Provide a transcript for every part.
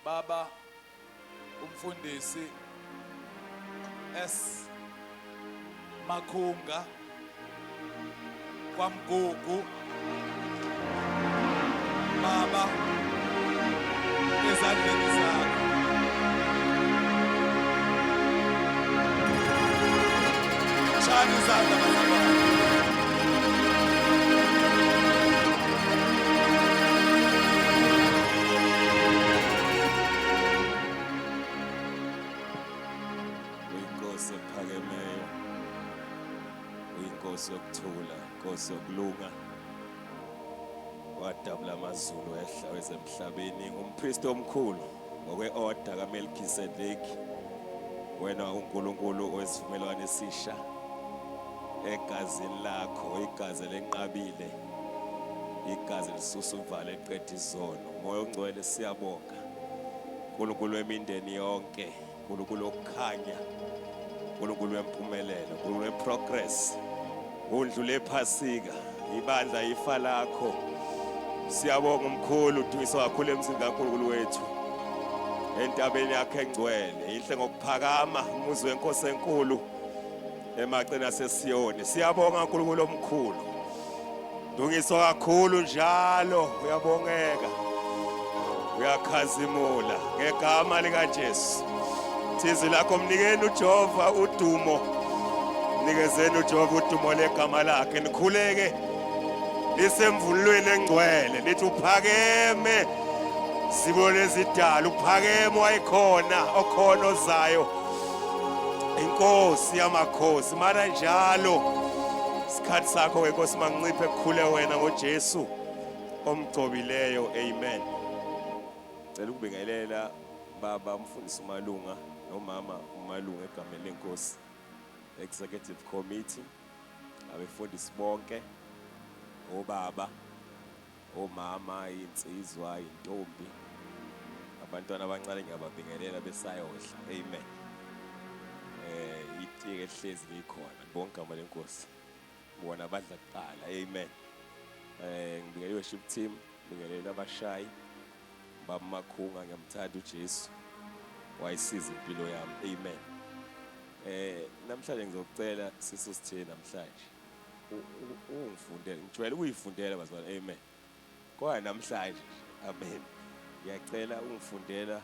Baba umfundisi S Makhunga kwaMgugu, Baba ezandleni zakho. Shaya izandla bazalwane. Uyinkosi ephakemeyo, uyinkosi yokuthula, inkosi yokulunga. Wadabula amazulu ehla wezemhlabeni, ngumpristi omkhulu ngokwe-order kaMelkisedeki. Wena uNkulunkulu owesivumelwano esisha, egazini lakho, igazi lenqabile, igazi lisusa uvalo eqeda izono. Moya ongcwele siyabonga, uNkulunkulu wemindeni yonke, uNkulunkulu wokukhanya, uNkulunkulu wempumelelo, uNkulunkulu weprogress, undlule ephasika, ibandla ifa lakho. Siyabonga umkhulu, udumiso kakhulu emzini kaNkulunkulu wethu entabeni yakhe engcwele. Inhle ngokuphakama umuzi wenkosi enkulu emagcini aseSiyoni. Siyabonga uNkulunkulu omkhulu, dumiso kakhulu njalo, uyabongeka, uyakhazimula ngegama likaJesu. Thizi lakho mnikeni uJehova udumo, mnikezeni uJehova udumo legama lakhe. Nikhuleke lisemvulweni engcwele lithi uphakeme, sibone izidala, uphakeme wayikhona, okhona ozayo, inkosi yamakhosi. Mana njalo isikhathi sakho wenkosi manginciphe kukhule wena ngoJesu omgcobileyo, amen. Cela ukubingelela baba umfundisi uMalunga nomama uMalunga egameni lenkosi, executive committee, abefundisi bonke, obaba, omama, insizwa, intombi, abantwana abancane ngiyababingelela besayohla, amen. Itiye ehlezi likhona bonke igama lenkosi, bona badla kuqala, amen. Ngibingelela worship team, ngibingelela abashayi, Baba Makhunga, ngiyamthanda uJesu, wayisiza impilo yami, amen. Namhlanje ngizokucela sisithini namhlanje ungifundele, ngijwayele ukuyifundela bazalwane, amen. Kodwa namhlanje amen, ngiyacela ungifundela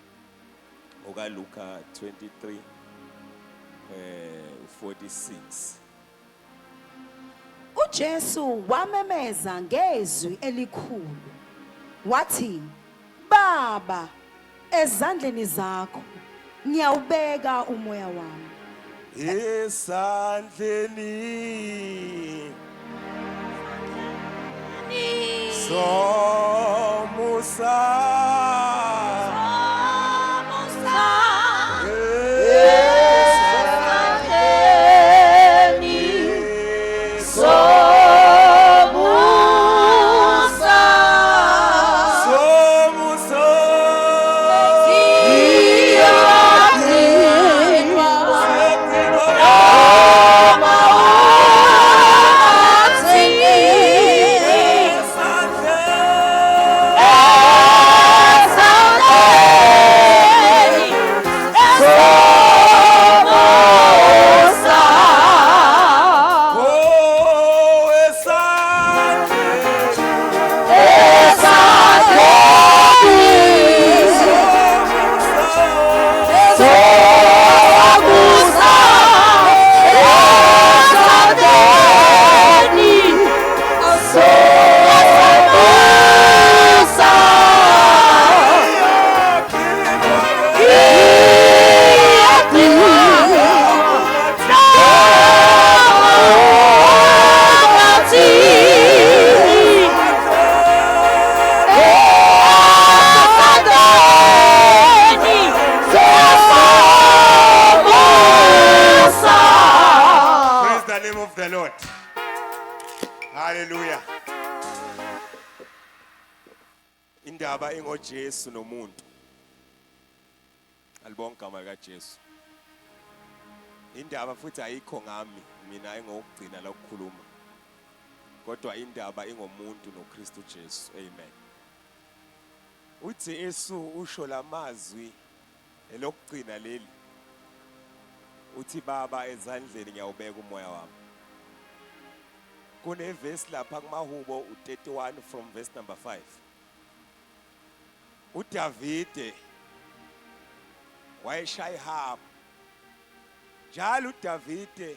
okaLuka 23:46. uJesu wamemeza ngezwi elikhulu wathi, Baba, ezandleni zakho ngiyawubeka umoya wami. Esandleni somusa indaba ingoJesu nomuntu. Alibonke igama likaJesu. Indaba futhi ayikho ngami mina engokugcina lokukhuluma. Kodwa indaba ingomuntu noKristu Jesu. Amen. uthi Yesu usho lamazwi elokugcina leli uthi baba ezandleni ngiyawubeka umoya wami. Kune verse lapha kumahubo u31 from verse number 5. uDavide wayeshaya ihabu. Njalo uDavide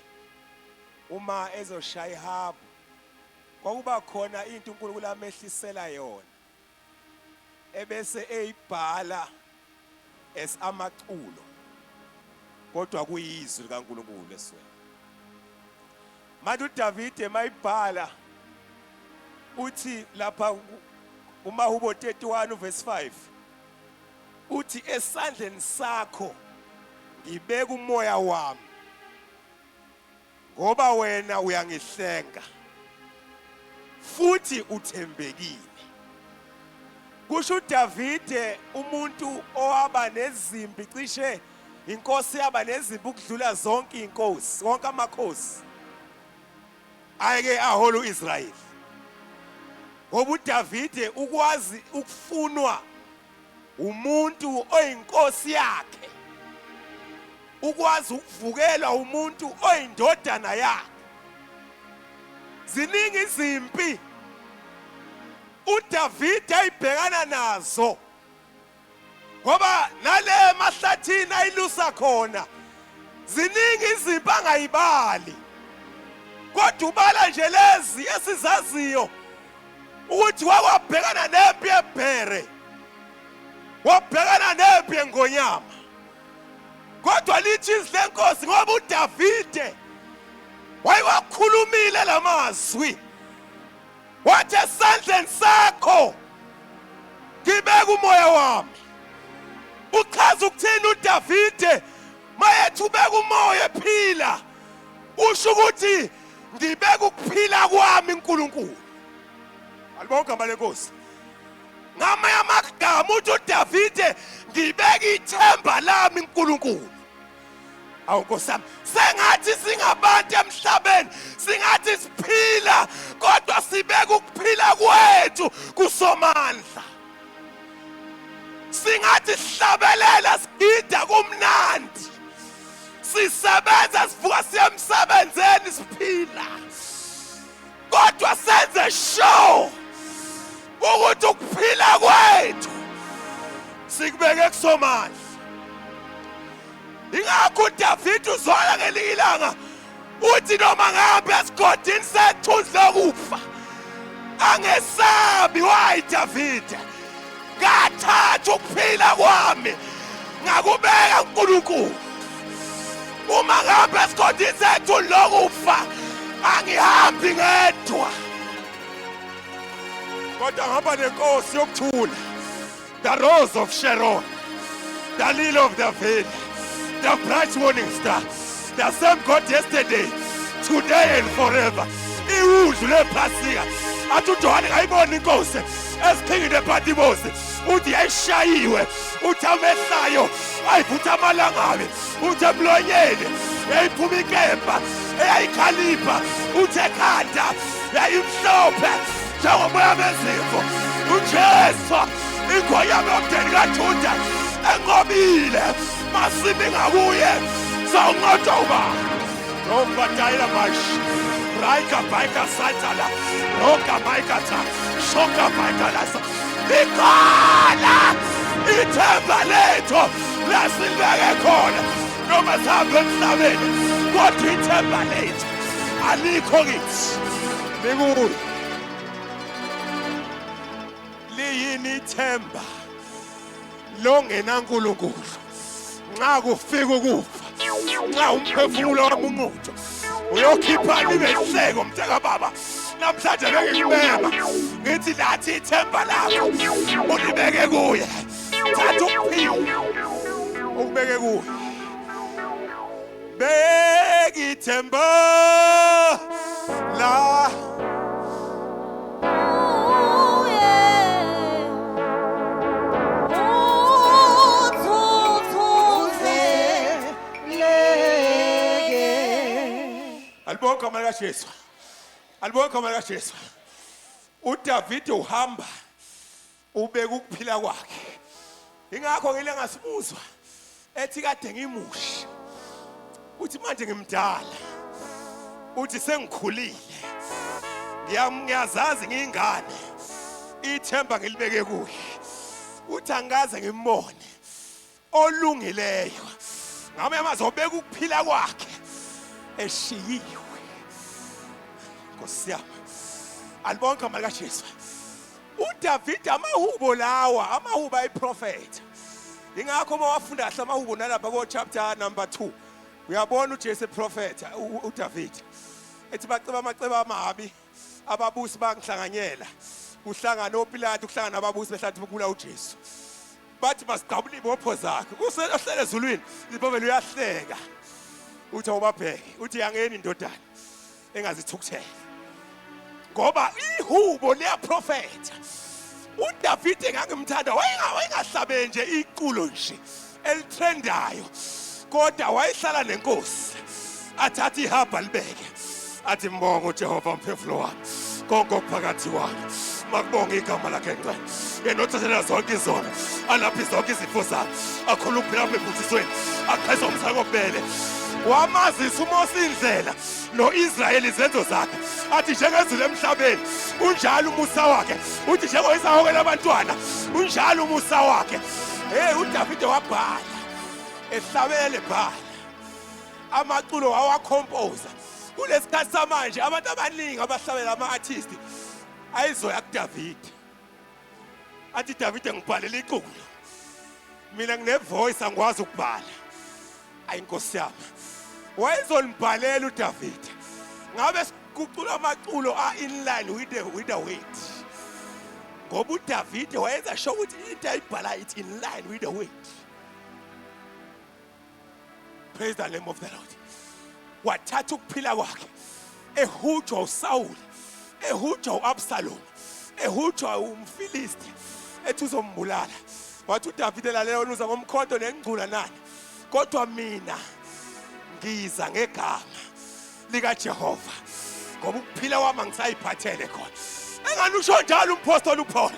uma ezoshaya ihabu kwakuba khona into uNkulunkulu amehlisela yona ebese eyibhala esamaculo kodwa kuyizwi likaNkulunkulu eswe. Manje uDavide mayibhala uthi lapha umahubo 31 verse 5 uthi esandleni sakho ngibeka umoya wami ngoba wena uyangihlenga futhi uthembekile. Kusho uDavide umuntu owaba nezimpi cishe inkosi yaba nezimpi ukudlula zonke inkosi wonke amakhosi ayeke aholu Israel. Ngoba uDavide ukwazi ukufunwa umuntu oyinkosi yakhe, ukwazi ukuvukelwa umuntu oyindodana yakhe. Ziningi izimpi uDavide ayibhekana nazo ngoba nale mahlathini ayilusa khona ziningi izimpi angayibali, kodwa ubala nje lezi esizaziyo ukuthi wakwabhekana nempi ebhere, wabhekana nempi engonyama. Kodwa lithi izwi lenkosi ngoba uDavide wayewakhulumile lamazwi wathi esandleni sakho ngibeka umoya wami. Uchaza ukuthini uDavide mayethi ubeka umoya ephila? Usho ukuthi ngibeka ukuphila kwami uNkulunkulu. Alibonga igama lenkosi. Ngamanye amagama uthi uDavide ngibeka ithemba lami uNkulunkulu. Awu Nkosi yami, sengathi singabantu emhlabeni singathi siphila kodwa sibeka ukuphila kwethu kuSomandla. Singathi sihlabelela sigida kumnandi, sisebenza sivuka siya emsebenzini siphila, kodwa senze show ukuthi ukuphila kwethu sikubeke kuSomandla. Ingakho uDavide uzola ngelinye ilanga uthi noma ngabe esigodini sethunzi lokufa angesabi. Wayi Davide, ngathatha ukuphila kwami ngakubeka uNkulunkulu. Uma ngabe esigodini sethunzi lokufa angihambi ngedwa kodwa ngihamba nenkosi yokuthula, the Rose of Sharon, the Lily of the Valley, the bright morning star, the same God yesterday, today and forever. Iwudlu lephasika athi uJohane ngayibona inkosi esiphingile ePatimosi uthi yayishayiwe, uthi amehlayo ayivutha amalangabi, uthi emlonyeni yayiphuma inkemba eyayikhalipha, uthi ekhanda yayimhlophe njengomoya bezifo. uJesu ingonyama yomndeni kaJuda enqobile, masimi ngakuye sawunqotha ubani. Noma dayila mashi Raika baika satala roka baika ta shoka baika lasa ikhala ithemba lethu lasilibeke khona noma sihambe emhlabeni kodwa ithemba lethu alikho kithi. Likuyo liyini ithemba longena uNkulunkulu nxa kufika ukufa, nxa umphefumulo wami unqotho uyokhipha libehleko mntaka baba. Namhlanje bengikubema ngithi lathi ithemba lakho ulibeke kuye, thatha ukuphila ukubeke kuye. Beka ithemba la alibonga igama likaJesu, alibonga igama likaJesu. uDavide uhamba ubeka ukuphila kwakhe. Ingakho ngile ngasibuzwa ethi kade ngimuhle. Uthi manje ngimdala. Uthi sengikhulile. Ngiyazazi ngingane. Ithemba ngilibeke kuye. Uthi angikaze ngimbone olungileyo. Ngabe amazobeka ukuphila kwakhe eshiyiwe. Nkosi yami. Alibonke amandla kaJesu. uDavid amahubo lawa, amahubo ayiprofeta. Ingakho uma wafunda kahle amahubo nalapha ko chapter number 2. Uyabona uJesu eprofeta uDavid. Ethi baceba amaceba amabi, ababusi bangihlanganyela. Uhlangana oPilato, uhlangana ababusi behlathi ukula uJesu. Bathi masiqabula ibopho zakhe. Usehlele ezulwini, ibopho uyahleka. Uthi awubabheke, uthi yangeni indodana engazithukuthela. Ngoba ihubo liyaprofeta. uDavid engangimthanda wayengahlabe nje iculo nje elitrendayo. Kodwa wayehlala nenkosi. Athatha ihaba libeke. Athi mbongo uJehova mphefumulo wami. Konke phakathi wami. Makubonge igama lakhe ngcwele. Yena othathela zonke izono. Alaphi zonke izifo zami. Akhuluphela emphuthisweni. Aqheza umsaka obele. Wamazisa uMose indlela noIsrayeli izenzo zakhe. Athi njengezulu emhlabeni unjalo umusa wakhe. Uthi njengoyisahoko labantwana unjalo umusa wakhe. uDavid wabhala ehlabele bhala amaculo wawacompose. Kulesikhathi samanje abantu abaningi abahlabela ama-artist ayizoya kuDavid. Athi David ngibhalela iculo. Mina ngine-voice angikwazi ukubhala. Ayi Nkosi yami. Wayezolibhalela uDavid. Ngabe sikucula amaculo in line with the weight. Ngoba uDavid wayenza sure ukuthi into ayibhala it in line with the weight. Praise the name of the Lord. Wathatha ukuphila kwakhe ehujwa uSaul, ehujwa uAbsalom, ehujwa umFilisti ethi uzombulala. Wathi uDavid lalela unuza ngomkhonto nengcula nani. Kodwa mina ngiza ngegama likaJehova ngoba ukuphila kwami angisayiphathele khona. Engani usho njalo umpostoli uPaul.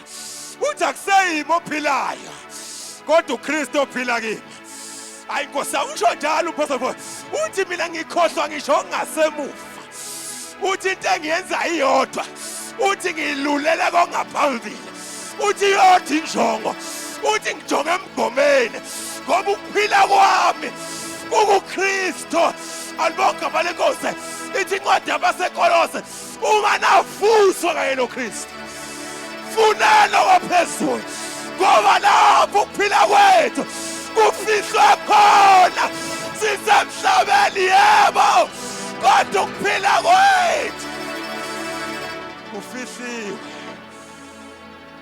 Uthi akuseyimi ophilayo kodwa uKristu ophila kimi. Hayi Nkosi, usho njalo umpostoli Paul. Uthi mina ngikhohlwa ngisho ngasemuva. Uthi into engiyenza iyodwa. Uthi ngilulela kongaphambili. Uthi yothi injongo. Uthi ngijonge emgomeni ngoba ukuphila kwami kuKristu. Alibonke amandla enkosi. Ithi incwadi yabaseKolose unganavuswa kanye noKristu. Funela waphezulu ngoba lapho ukuphila kwethu kufihlwe khona. Sisemhlabeni yebo kodwa ukuphila kwethu kufihliwe.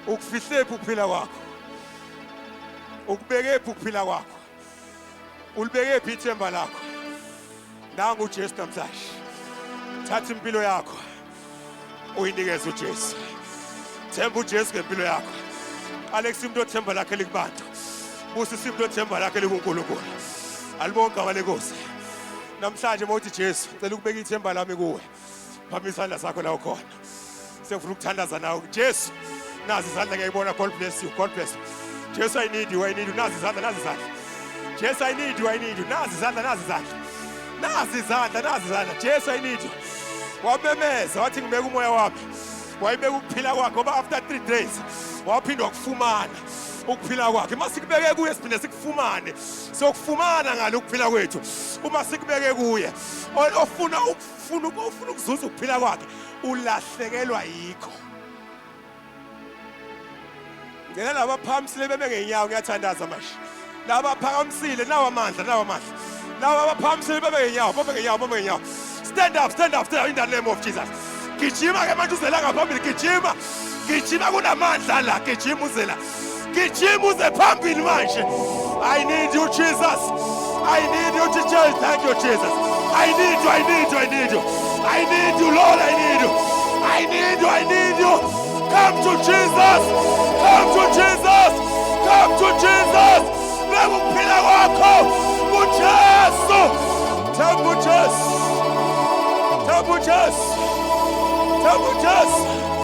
Ukufihlephi ukuphila kwakho? Ukubekephi ukuphila kwakho? Ulibekephi ithemba lakho? Nangu uJesu namhlanje. Thatha impilo yakho uyinikeze uJesu. Themba uJesu ngempilo yakho. Alex umuntu othemba lakhe likubantu. Busisi umuntu othemba lakhe likuNkulunkulu. Alibonke abalenkosi. Namhlanje mawuthi Jesu, ngicela ukubeka ithemba lami kuwe. Phamba isandla sakho la ukhona. Sengifuna ukuthandaza nawe. Jesu, nazi izandla ngiyayibona. God bless you. God bless you. Jesu, I need you. I need you. Nazi izandla, nazi izandla. Jesu, I need you. I need you. Nazi izandla, nazi izandla. Nazi izandla, nazi izandla. Jesu, I need you. Wamemeza wathi ngibeka umoya wami. Wayibeka ukuphila kwakhe ngoba after 3 days waphindwa ukufumana ukuphila kwakhe. Uma sikubeke kuye siphinde sikufumane. Sokufumana ngalo ukuphila kwethu. Uma sikubeke kuye ofuna ukuzuza ukuphila kwakhe ulahlekelwa yikho. Ngena laba phamisile bebe ngenyawo ngiyathandaza manje. Laba phakamisile nawa amandla, nawa amandla. Laba phamisile bebe ngenyawo, bebe ngenyawo, bebe ngenyawo. Stand up, stand up, stand up in the name of Jesus. Gijima ke manje uzela ngaphambili, gijima. Gijima kunamandla la, gijima uzela. Gijima uze phambili manje. I need you Jesus. I need you Jesus. Thank you Jesus. I need you, I need you, I need you. I need you Lord, I need you. I need you, I need you. Come to Jesus. Come to Jesus. Come to Jesus. Ukuphila kwakho uJesu. Themba uJesu. Themba uJesu. Themba uJesu.